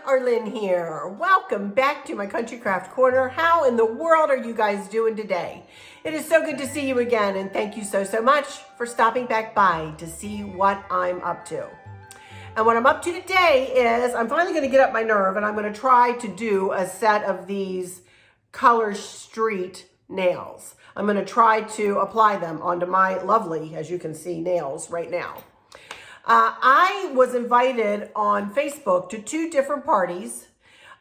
Arlene here. Welcome back to my Country Craft Corner. How in the world are you guys doing today? It is so good to see you again, and thank you so much for stopping back by to see what I'm up to. And what I'm up to today is I'm finally going to get up my nerve, and I'm going to try to do a set of these Color Street nails. I'm going to try to apply them onto my lovely, as you can see, nails right now. I was invited on Facebook to two different parties.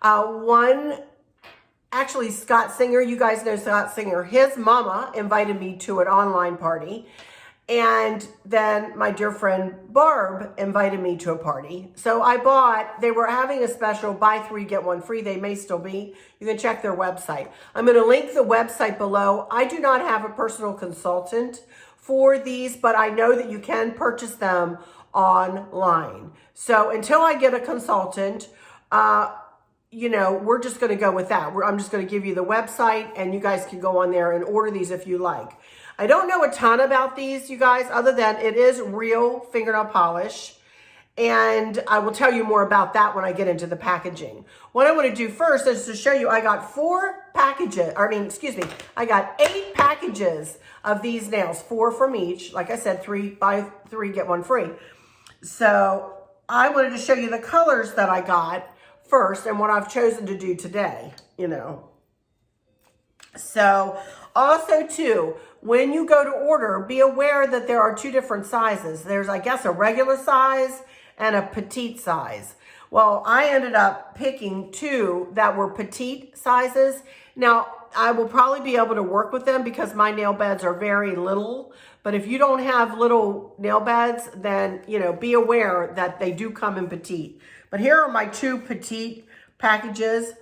One, actually Scott Singer, you guys know Scott Singer, his mama invited me to an online party. And then my dear friend Barb invited me to a party. So they were having a special buy three, get one free. They may still be. You can check their website. I'm going to link the website below. I do not have a personal consultant for these, but I know that you can purchase them online. So until I get a consultant, we're just going to go with that. I'm just going to give you the website and you guys can go on there and order these if you like. I don't know a ton about these, you guys, other than it is real fingernail polish. And I will tell you more about that when I get into the packaging. What I want to do first is to show you, I got I got 8 packages of these nails, 4 from each. Like I said, 3 buy 3, get 1 free. So I wanted to show you the colors that I got first and what I've chosen to do today, So also too, when you go to order, be aware that there are 2 different sizes. There's, I guess, a regular size and a petite size. Well, I ended up picking 2 that were petite sizes. Now, I will probably be able to work with them because my nail beds are very little. But if you don't have little nail beds, then, be aware that they do come in petite. But here are my 2 petite packages.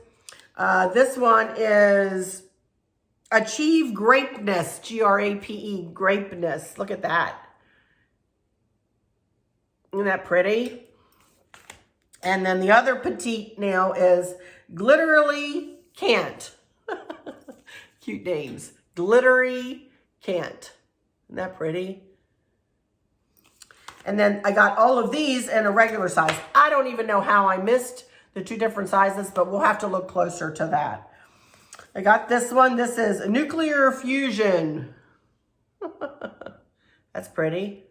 This one is Achieve Grapeness, G-R-A-P-E, Grapeness. Look at that. Isn't that pretty? And then the other petite nail is Glitterly Can't. Cute names. Glittery Can't. Isn't that pretty? And then I got all of these in a regular size. I don't even know how I missed the 2 different sizes, but we'll have to look closer to that. I got this one. This is Nuclear Fusion. That's pretty.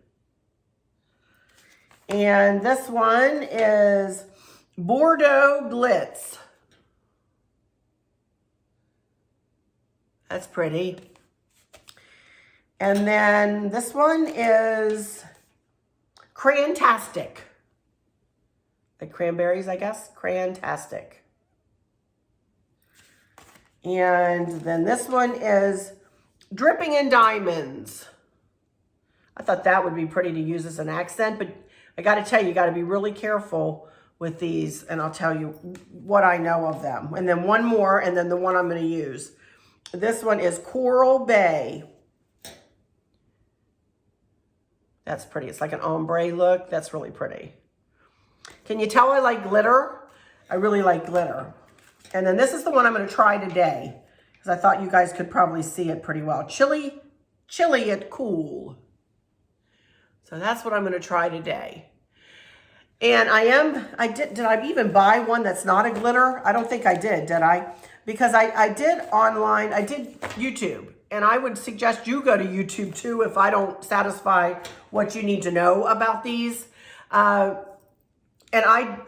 And this one is Bordeaux Glitz. That's pretty. And then this one is Crantastic. Like cranberries, I guess. Crantastic. And then this one is Dripping in Diamonds. I thought that would be pretty to use as an accent, but I got to tell you got to be really careful with these, and I'll tell you what I know of them. And then one more, and then the one I'm going to use. This one is Coral Bay. That's pretty. It's like an ombre look. That's really pretty. Can you tell I like glitter? I really like glitter. And then this is the one I'm going to try today because I thought you guys could probably see it pretty well. Chilly It Cool. So that's what I'm going to try today. And did I even buy one that's not a glitter? I don't think I did I? Because I did online, I did YouTube. And I would suggest you go to YouTube too if I don't satisfy what you need to know about these. And I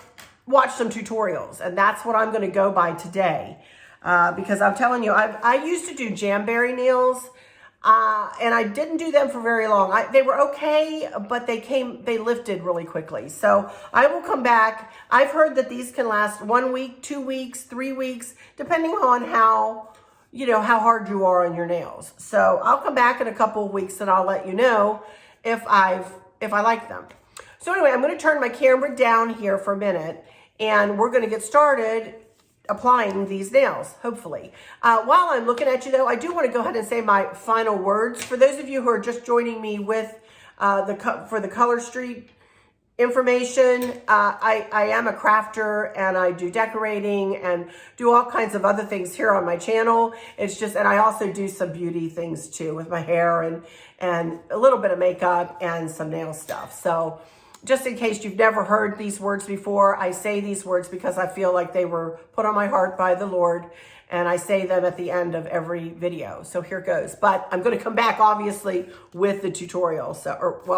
watched some tutorials, and that's what I'm going to go by today. Because I'm telling you, I used to do jamberry nails, and I didn't do them for very long. They were okay, but they lifted really quickly. So I will come back. I've heard that these can last 1 week, 2 weeks, 3 weeks, depending on how hard you are on your nails. So I'll come back in a couple of weeks and I'll let you know if I like them. So anyway, I'm going to turn my camera down here for a minute and we're going to get started applying these nails, hopefully. While I'm looking at you though, I do want to go ahead and say my final words. For those of you who are just joining me with for the Color Street information, I am a crafter and I do decorating and do all kinds of other things here on my channel. It's just, and I also do some beauty things too with my hair and a little bit of makeup and some nail stuff. So just in case you've never heard these words before, I say these words because I feel like they were put on my heart by the Lord, and I say them at the end of every video. So here goes. But I'm going to come back, obviously, with the tutorial.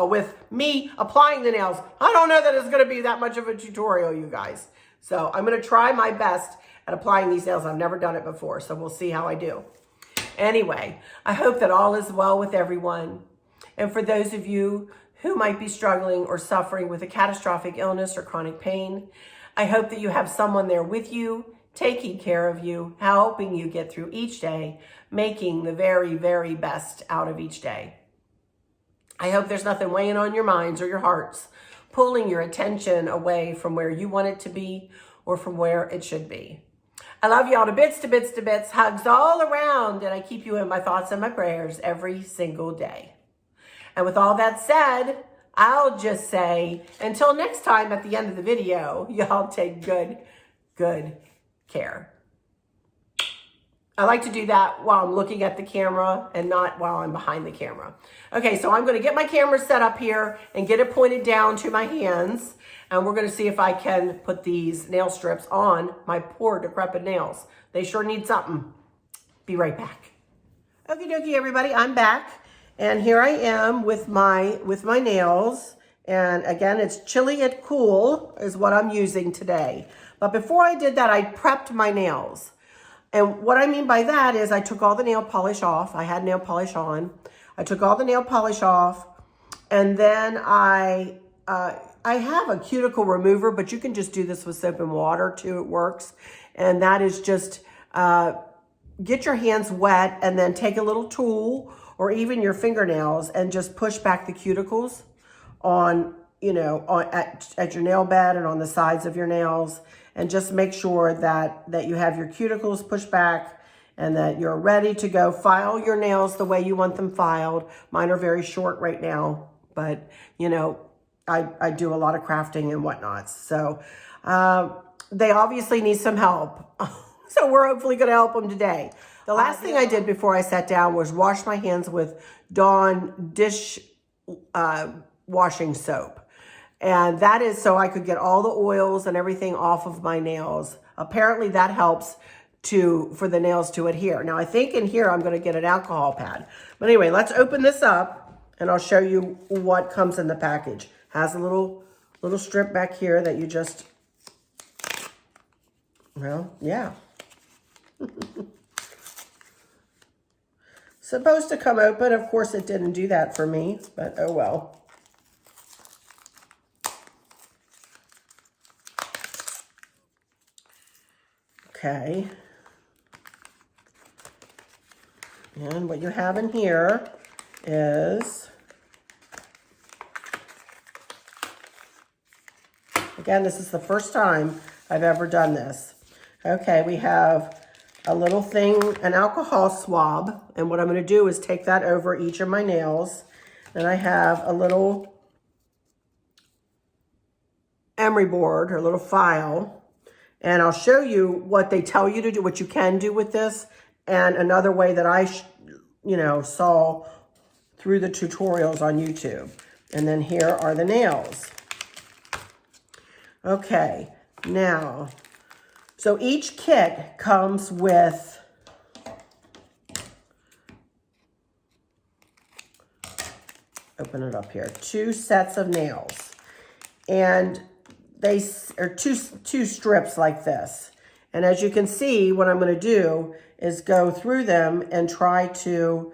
With me applying the nails. I don't know that it's going to be that much of a tutorial, you guys. So I'm going to try my best at applying these nails. I've never done it before, so we'll see how I do. Anyway, I hope that all is well with everyone. And for those of you who might be struggling or suffering with a catastrophic illness or chronic pain, I hope that you have someone there with you, taking care of you, helping you get through each day, making the very, very best out of each day. I hope there's nothing weighing on your minds or your hearts, pulling your attention away from where you want it to be or from where it should be. I love you all to bits, to bits, to bits, hugs all around, and I keep you in my thoughts and my prayers every single day. And with all that said, I'll just say, until next time at the end of the video, y'all take good care. I like to do that while I'm looking at the camera and not while I'm behind the camera. Okay, so I'm going to get my camera set up here and get it pointed down to my hands. And we're going to see if I can put these nail strips on my poor decrepit nails. They sure need something. Be right back. Okie dokie, everybody, I'm back. And here I am with my nails. And again, it's chilly yet cool is what I'm using today. But before I did that, I prepped my nails. And what I mean by that is I took all the nail polish off. I had nail polish on. I took all the nail polish off. And then I have a cuticle remover, but you can just do this with soap and water too. It works. And that is just get your hands wet and then take a little tool or even your fingernails and just push back the cuticles on, at your nail bed and on the sides of your nails, and just make sure that you have your cuticles pushed back and that you're ready to go. File your nails the way you want them filed. Mine are very short right now, but I do a lot of crafting and whatnot. So they obviously need some help. So we're hopefully going to help them today. The last thing I did before I sat down was wash my hands with Dawn dish washing soap. And that is so I could get all the oils and everything off of my nails. Apparently that helps for the nails to adhere. Now I think in here I'm going to get an alcohol pad. But anyway, let's open this up and I'll show you what comes in the package. Has a little strip back here that you just, well, yeah. Supposed to come open. Of course, it didn't do that for me, but oh well. Okay. And what you have in here is, again, this is the first time I've ever done this. Okay, we have a little thing, an alcohol swab, and what I'm going to do is take that over each of my nails. Then I have a little emery board or a little file, and I'll show you what they tell you to do, what you can do with this, and another way that I saw through the tutorials on YouTube. And then here are the nails. Okay, now, so each kit comes with open it up here, 2 sets of nails. And they are two strips like this. And as you can see, what I'm going to do is go through them and try to,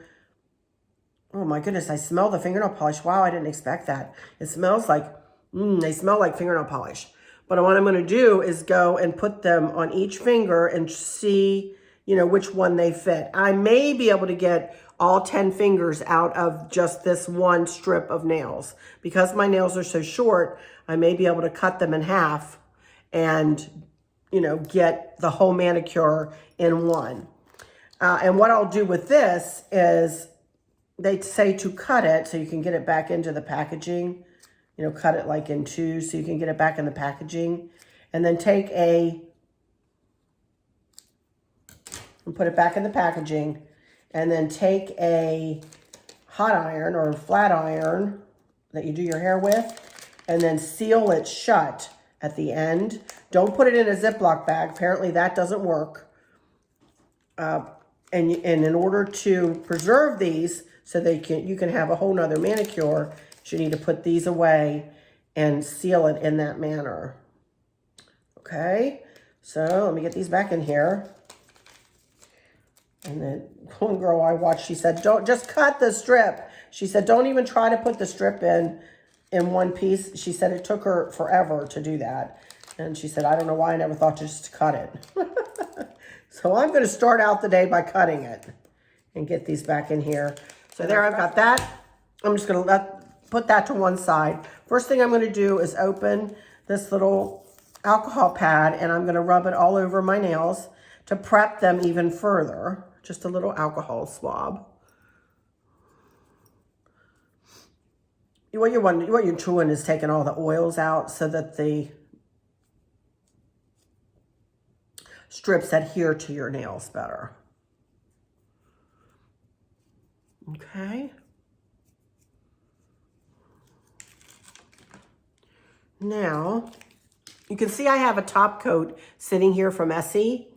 oh my goodness, I smell the fingernail polish. Wow, I didn't expect that. It smells like, they smell like fingernail polish. But what I'm going to do is go and put them on each finger and see, which one they fit. I may be able to get all 10 fingers out of just this one strip of nails. Because my nails are so short, I may be able to cut them in half and, get the whole manicure in one. And what I'll do with this is they say to cut it so you can get it back into the packaging. Cut it like in 2 so you can get it back in the packaging. And then take and put it back in the packaging. And then take a hot iron or flat iron that you do your hair with and then seal it shut at the end. Don't put it in a Ziploc bag. Apparently that doesn't work. And in order to preserve these so you can have a whole nother manicure, you need to put these away and seal it in that manner. Okay, so let me get these back in here. And then one girl I watched, she said, don't just cut the strip. She said, don't even try to put the strip in one piece. She said it took her forever to do that. And she said, I don't know why I never thought to just cut it. So I'm going to start out the day by cutting it and get these back in here. So there, I've got that. I'm just going to put that to one side. First thing I'm going to do is open this little alcohol pad, and I'm going to rub it all over my nails to prep them even further. Just a little alcohol swab. What you're doing is taking all the oils out so that the strips adhere to your nails better. Okay. Now, you can see I have a top coat sitting here from Essie.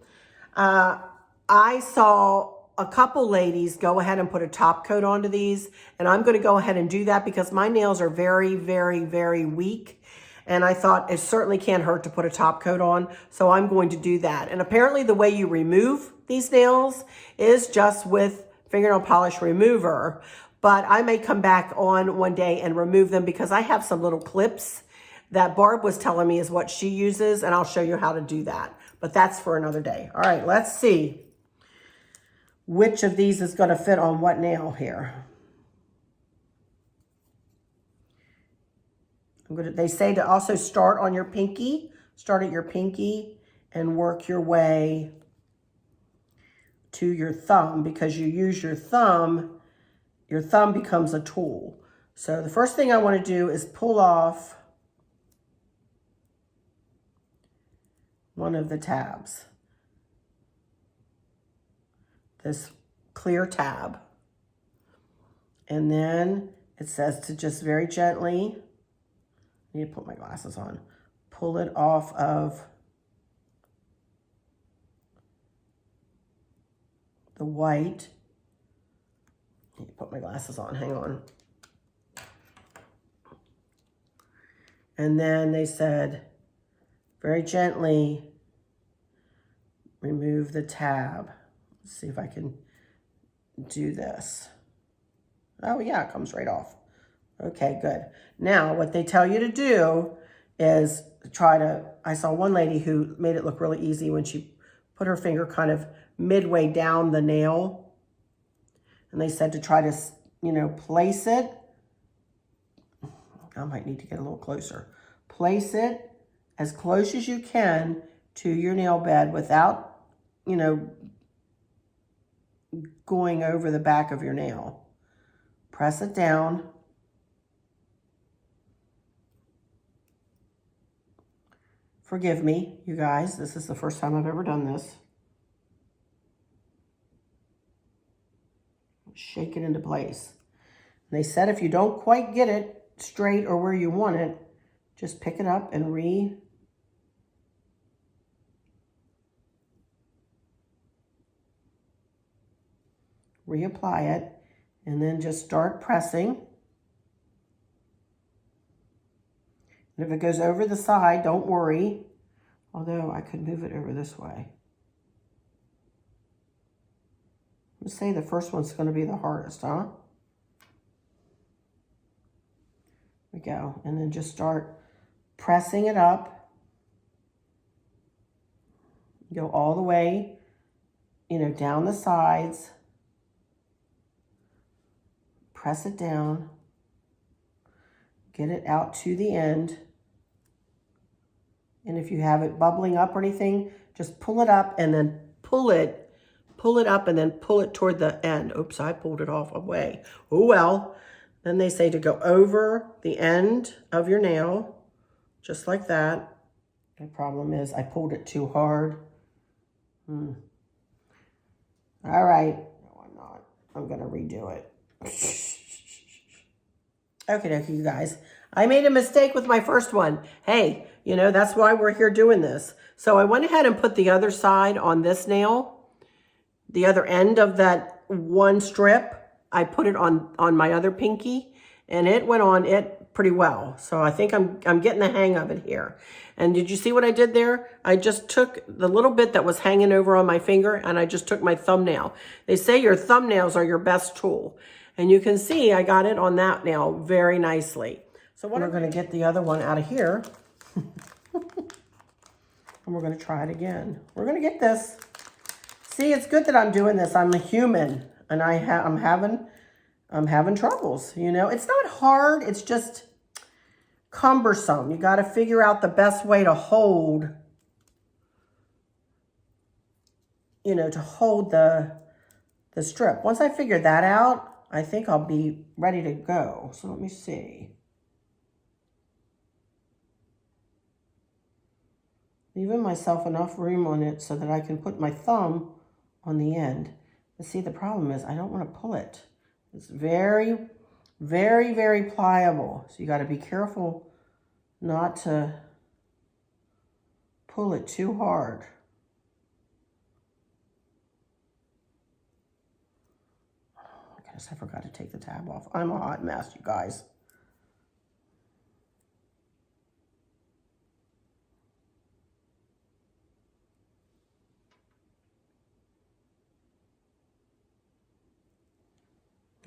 I saw a couple ladies go ahead and put a top coat onto these, and I'm going to go ahead and do that because my nails are very, very, very weak. And I thought it certainly can't hurt to put a top coat on, so I'm going to do that. And apparently the way you remove these nails is just with fingernail polish remover. But I may come back on one day and remove them because I have some little clips that Barb was telling me is what she uses, and I'll show you how to do that. But that's for another day. All right, let's see which of these is going to fit on what nail here. They say to also start on your pinky, start at your pinky and work your way to your thumb, because you use your thumb becomes a tool. So the first thing I want to do is pull off one of the tabs, this clear tab. And then it says to just very gently, I need to put my glasses on, pull it off of the white. I need to put my glasses on, hang on. And then they said, very gently remove the tab. Let's see if I can do this. Oh yeah, it comes right off. Okay, good. Now, what they tell you to do is I saw one lady who made it look really easy when she put her finger kind of midway down the nail. And they said to try to, place it. I might need to get a little closer. Place it as close as you can to your nail bed without, going over the back of your nail. Press it down. Forgive me, you guys. This is the first time I've ever done this. Shake it into place. And they said if you don't quite get it straight or where you want it, just pick it up and reapply it, and then just start pressing. And if it goes over the side, don't worry. Although I could move it over this way. Let's say the first one's going to be the hardest, huh? There we go. And then just start pressing it up. Go all the way, down the sides. Press it down. Get it out to the end. And if you have it bubbling up or anything, just pull it up and then pull it up and then pull it toward the end. Oops, I pulled it off away. Oh well. Then they say to go over the end of your nail, just like that. The problem is I pulled it too hard. All right. No, I'm not. I'm going to redo it. Okay, you guys. I made a mistake with my first one. Hey, you know, that's why we're here doing this. So I went ahead and put the other side on this nail, the other end of that one strip. I put it on my other pinky, and it went on it pretty well. So I think I'm getting the hang of it here. And did you see what I did there? I just took the little bit that was hanging over on my finger, and I just took my thumbnail. They say your thumbnails are your best tool. And you can see I got it on that nail very nicely. So what we're going to get the other one out of here. And we're going to try it again. We're going to get this. See, it's good that I'm doing this. I'm a human, and I'm having troubles, you know. It's not hard. It's just cumbersome. You got to figure out the best way to hold, you know, to hold the strip. Once I figure that out, I think I'll be ready to go. So let me see. Leaving myself enough room on it so that I can put my thumb on the end. But see, the problem is I don't want to pull it. It's very, very, very pliable. So you got to be careful not to pull it too hard. Oh, I guess I forgot to take the tab off. I'm a hot mess, you guys.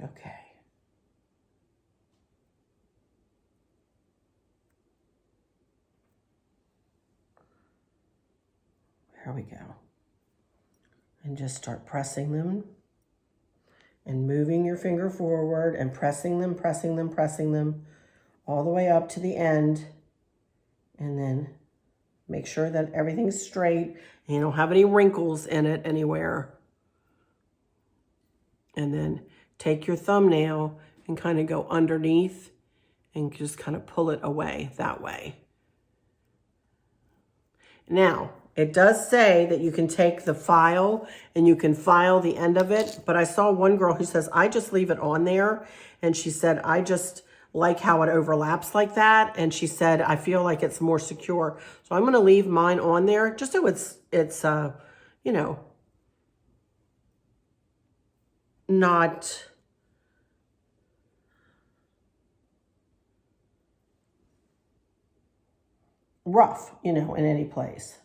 Okay. There we go. And just start pressing them and moving your finger forward and pressing them, pressing them, pressing them all the way up to the end. And then make sure that everything's straight and you don't have any wrinkles in it anywhere. And then take your thumbnail and kind of go underneath and just kind of pull it away that way. Now, it does say that you can take the file and you can file the end of it, but I saw one girl who says, I just leave it on there. And she said, I just like how it overlaps like that. And she said, I feel like it's more secure. So I'm going to leave mine on there just so it's you know, not rough, you know, in any place.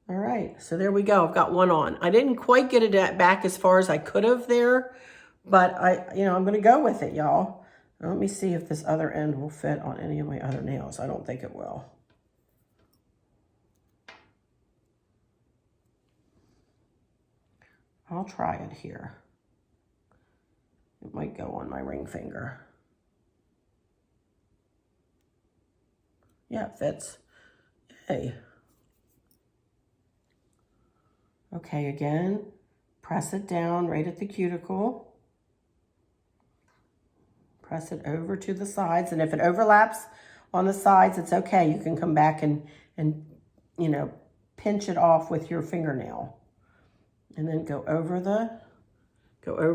All right, so there we go. I've got one on. I didn't quite get it back as far as I could have there, but I'm going to go with it, y'all. Let me see if this other end will fit on any of my other nails. I don't think it will. I'll try it here. It might go on my ring finger. Yeah, it fits. Yay. Okay, again, press it down right at the cuticle. Press it over to the sides, and if it overlaps on the sides, it's okay. You can come back and you know, pinch it off with your fingernail. And then go over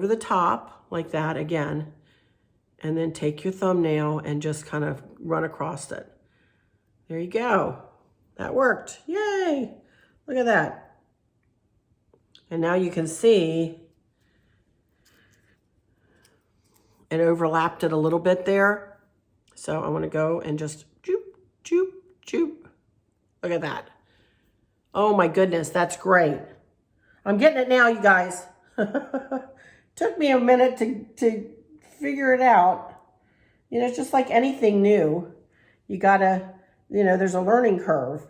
the top like that again, and then take your thumbnail and just kind of run across it. There you go. That worked. Yay! Look at that. And now you can see it overlapped it a little bit there. So I want to go and just choop, choop, choop. Look at that. Oh my goodness, that's great. I'm getting it now, you guys. Took me a minute to figure it out. You know, it's just like anything new. You gotta, you know, there's a learning curve.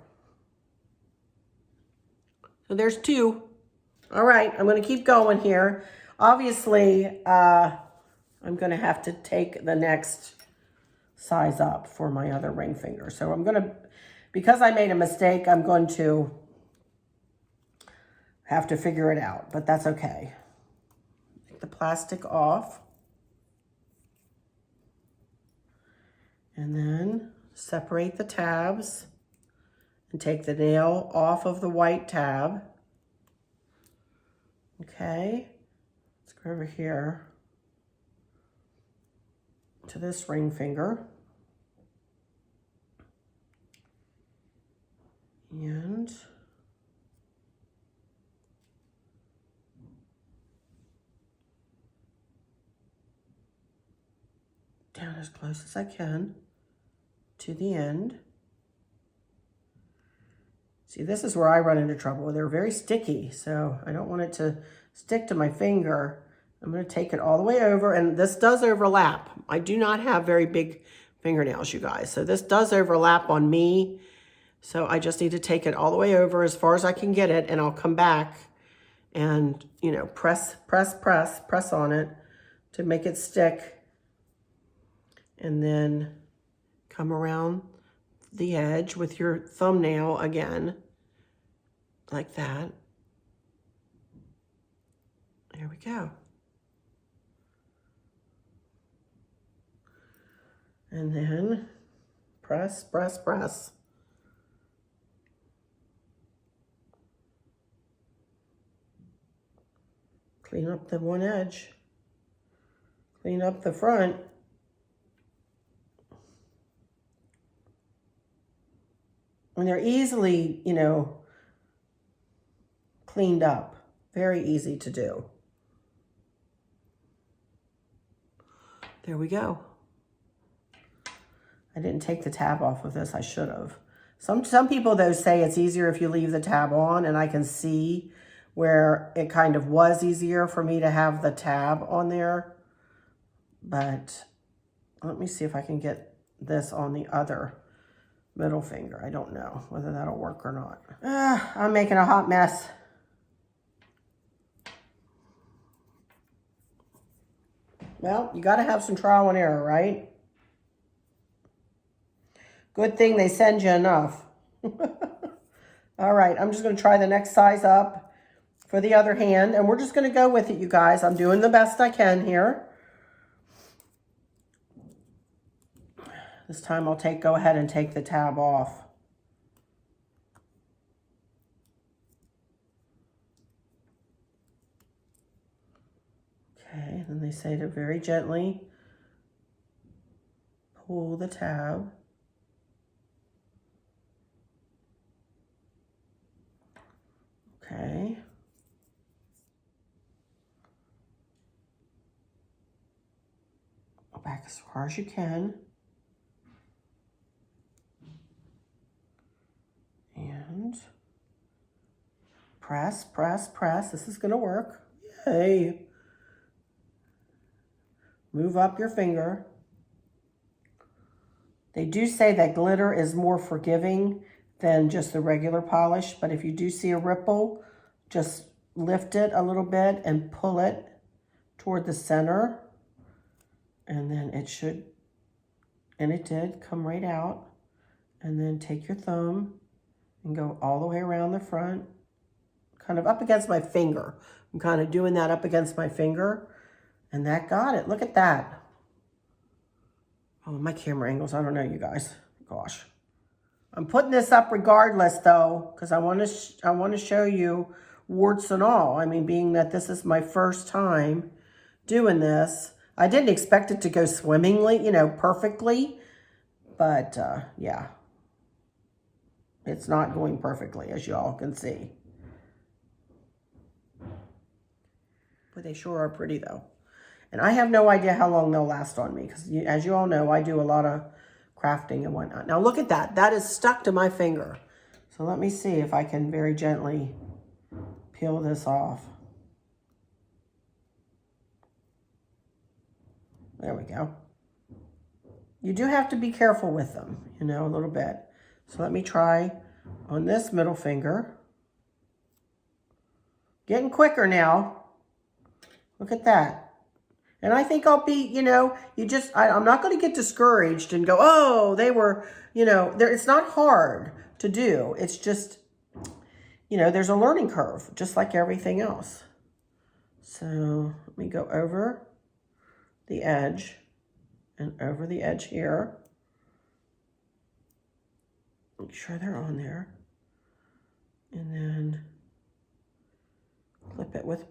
So there's two. All right, I'm gonna keep going here. Obviously, I'm gonna have to take the next size up for my other ring finger. So I'm gonna, because I made a mistake, I'm going to have to figure it out, but that's okay. Take the plastic off. And then separate the tabs and take the nail off of the white tab. Okay, let's go over here to this ring finger. And down as close as I can to the end. See, this is where I run into trouble. They're very sticky, so I don't want it to stick to my finger. I'm going to take it all the way over, and this does overlap. I do not have very big fingernails, you guys, so this does overlap on me. So I just need to take it all the way over as far as I can get it, and I'll come back and, you know, press on it to make it stick. And then come around the edge with your thumbnail again, like that. There we go. And then press. Clean up the one edge. Clean up the front. And they're easily, you know, cleaned up. Very easy to do. There we go. I didn't take the tab off of this. I should have. Some people, though, say it's easier if you leave the tab on, and I can see where it kind of was easier for me to have the tab on there. But let me see if I can get this on the other middle finger. I don't know whether that'll work or not. I'm making a hot mess. Well, you got to have some trial and error, right? Good thing they send you enough. All right, I'm just going to try the next size up for the other hand, and we're just going to go with it, you guys. I'm doing the best I can here. This time I'll go ahead and take the tab off. Okay, and they say to very gently pull the tab. Okay. Go back as far as you can. And press. This is going to work. Yay. Move up your finger. They do say that glitter is more forgiving than just the regular polish, but if you do see a ripple, just lift it a little bit and pull it toward the center, and then it should, and it did, come right out. And then take your thumb and go all the way around the front, kind of up against my finger. I'm kind of doing that up against my finger, and that got it. Look at that. Oh, my camera angles, I don't know, you guys. Gosh. I'm putting this up regardless, though, because I want to show you warts and all. I mean, being that this is my first time doing this, I didn't expect it to go swimmingly, you know, perfectly. But, yeah. It's not going perfectly, as you all can see. But they sure are pretty, though. And I have no idea how long they'll last on me, because as you all know, I do a lot of crafting and whatnot. Now look at that. That is stuck to my finger. So let me see if I can very gently peel this off. There we go. You do have to be careful with them, you know, a little bit. So let me try on this middle finger. Getting quicker now. Look at that. And I think I'll be, you know, I'm not going to get discouraged and go, oh, they were, you know, it's not hard to do. It's just, you know, there's a learning curve, just like everything else. So let me go over the edge and over the edge here. Make sure they're on there. And then clip it with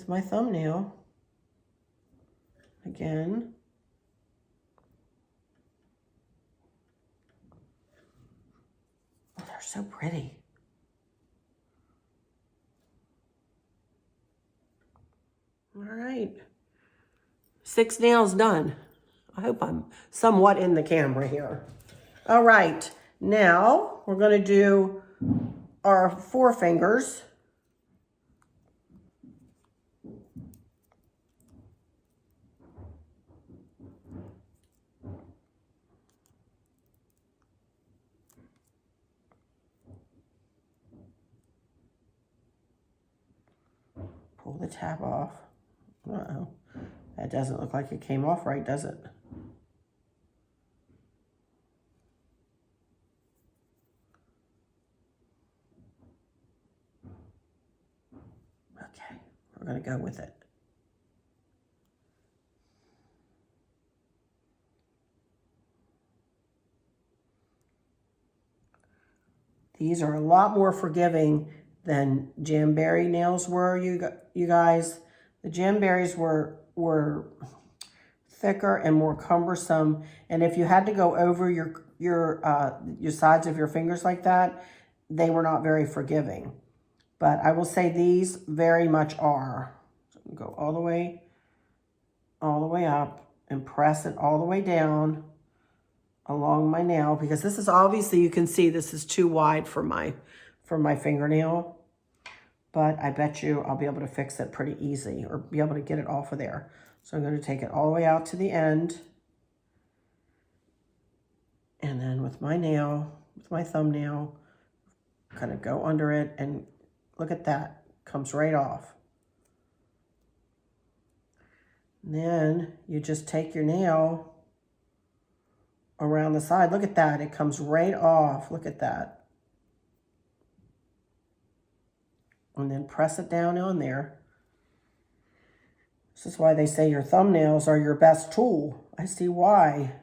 my thumbnail again. so pretty. All right. 6 nails done. I hope I'm somewhat in the camera here. All right. Now we're going to do our forefingers. Pull the tab off. Uh-oh. That doesn't look like it came off right, does it? Okay, we're going to go with it. These are a lot more forgiving than jamberry nails were, you guys. The jamberries were thicker and more cumbersome, and if you had to go over your sides of your fingers like that, they were not very forgiving. But I will say these very much are. So go all the way up and press it all the way down along my nail, because this is obviously, you can see this is too wide for my fingernail, but I bet you I'll be able to fix it pretty easy, or be able to get it off of there. So I'm going to take it all the way out to the end, and then with my nail, with my thumbnail, kind of go under it, and look at that, comes right off. And then you just take your nail around the side. Look at that. It comes right off. Look at that. And then press it down on there. This is why they say your thumbnails are your best tool. I see why.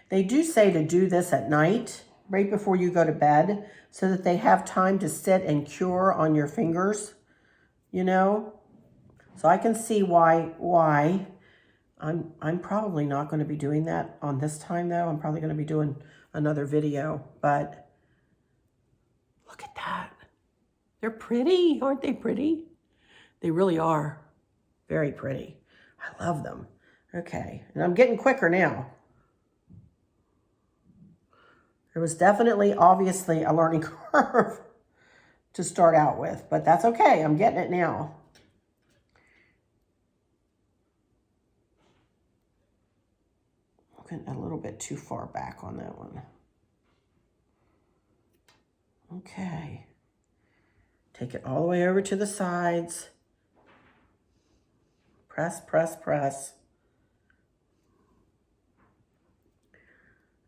They do say to do this at night, right before you go to bed, so that they have time to sit and cure on your fingers, you know? So I can see why. I'm probably not going to be doing that on this time, though. I'm probably going to be doing another video, but look at that. They're pretty, aren't they pretty? They really are. Very pretty. I love them. Okay, and I'm getting quicker now. There was definitely, obviously, a learning curve to start out with, but that's okay. I'm getting it now. Looking a little bit too far back on that one. Okay. Take it all the way over to the sides. Press, press, press.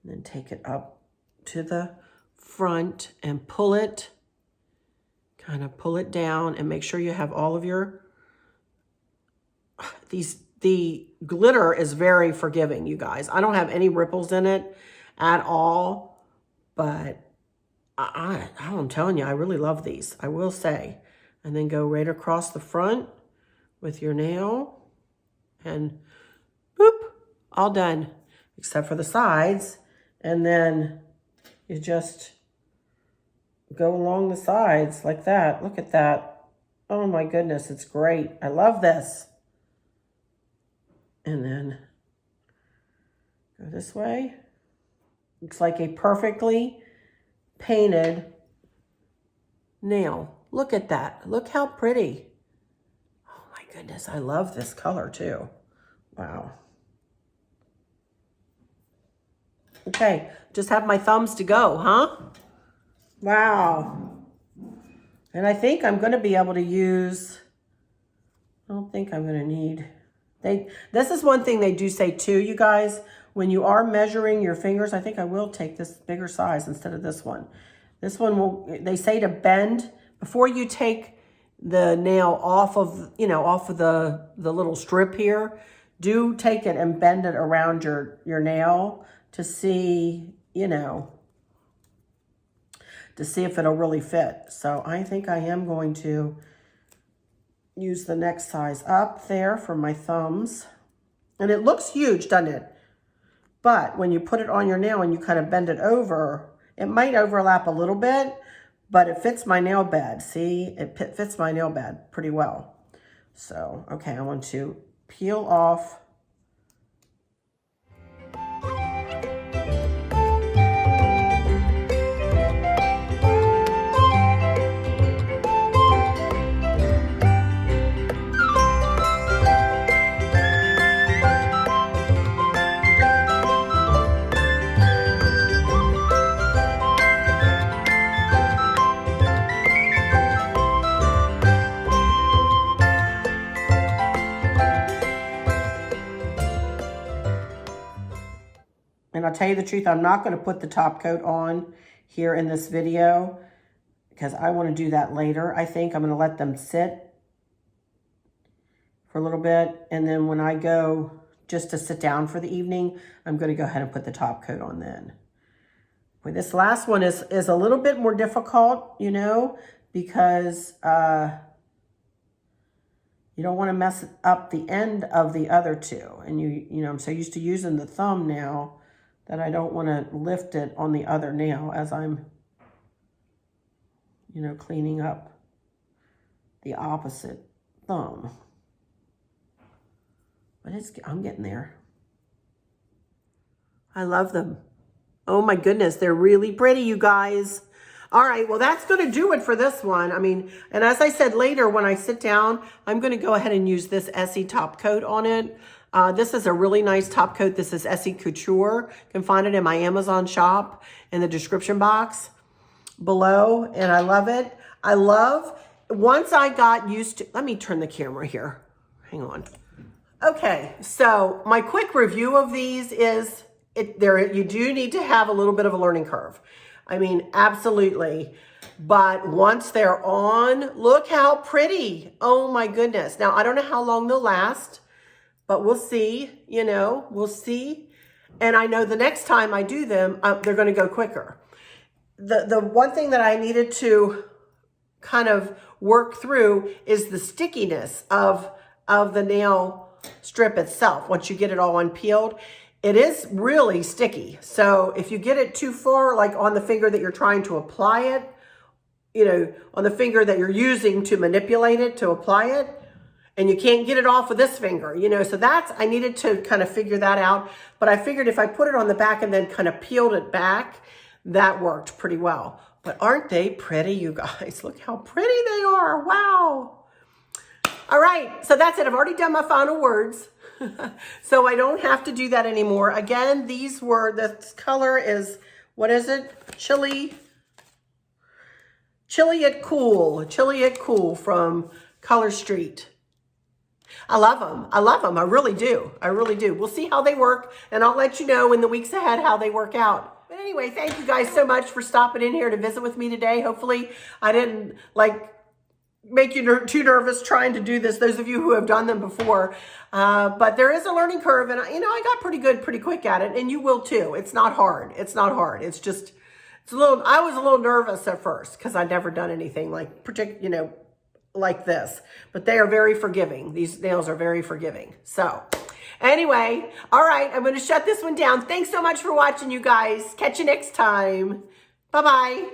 And then take it up to the front and pull it, kind of pull it down, and make sure you have all of your, the glitter is very forgiving, you guys. I don't have any ripples in it at all, but I'm telling you, I really love these, I will say. And then go right across the front with your nail, and boop, all done, except for the sides. And then you just go along the sides like that. Look at that. Oh my goodness, it's great. I love this. And then go this way. Looks like a perfectly painted nail. Look at that. Look how pretty. Oh my goodness, I love this color too. Wow. Okay, just have my thumbs to go, huh? Wow. And I think I'm going to be able to use, I don't think I'm going to need, this is one thing they do say too, you guys, when you are measuring your fingers, I think I will take this bigger size instead of this one. This one will, they say to bend, before you take the nail off of, off of the little strip here, do take it and bend it around your nail to see, to see if it'll really fit. So I think I am going to use the next size up there for my thumbs. And it looks huge, doesn't it? But when you put it on your nail and you kind of bend it over, it might overlap a little bit, but it fits my nail bed. See, it fits my nail bed pretty well. So, okay, I want to peel off. And I'll tell you the truth, I'm not going to put the top coat on here in this video because I want to do that later. I think I'm going to let them sit for a little bit. And then when I go just to sit down for the evening, I'm going to go ahead and put the top coat on then. But this last one is a little bit more difficult, you know, because you don't want to mess up the end of the other two. And you know, I'm so used to using the thumb now that I don't want to lift it on the other nail as I'm, you know, cleaning up the opposite thumb. But I'm getting there. I love them. Oh my goodness, they're really pretty, you guys. All right, well, that's going to do it for this one. I mean, and as I said later, when I sit down, I'm going to go ahead and use this Essie top coat on it. This is a really nice top coat. This is Essie Couture. You can find it in my Amazon shop in the description box below, and I love it. I love, once I got used to, let me turn the camera here. Hang on. Okay, so my quick review of these is, you do need to have a little bit of a learning curve. I mean, absolutely. But once they're on, look how pretty. Oh my goodness. Now, I don't know how long they'll last, but we'll see, you know, we'll see. And I know the next time I do them, they're going to go quicker. The one thing that I needed to kind of work through is the stickiness of the nail strip itself. Once you get it all unpeeled, it is really sticky. So if you get it too far, like on the finger that you're trying to apply it, you know, on the finger that you're using to manipulate it, to apply it, and you can't get it off with this finger, you know, so I needed to kind of figure that out. But I figured if I put it on the back and then kind of peeled it back, that worked pretty well. But aren't they pretty, you guys? Look how pretty they are. Wow. All right, so that's it. I've already done my final words. So I don't have to do that anymore. Again, this color is, what is it? Chili It Cool from Color Street. I love them. I love them. I really do. I really do. We'll see how they work, and I'll let you know in the weeks ahead how they work out. But anyway, thank you guys so much for stopping in here to visit with me today. Hopefully I didn't make you too nervous trying to do this, those of you who have done them before. But there is a learning curve, and you know, I got pretty good pretty quick at it, and you will too. It's not hard. It's not hard. It's just, I was a little nervous at first because I'd never done anything like this, but they are very forgiving. These nails are very forgiving. So anyway, all right, I'm going to shut this one down. Thanks so much for watching, you guys. Catch you next time. Bye-bye.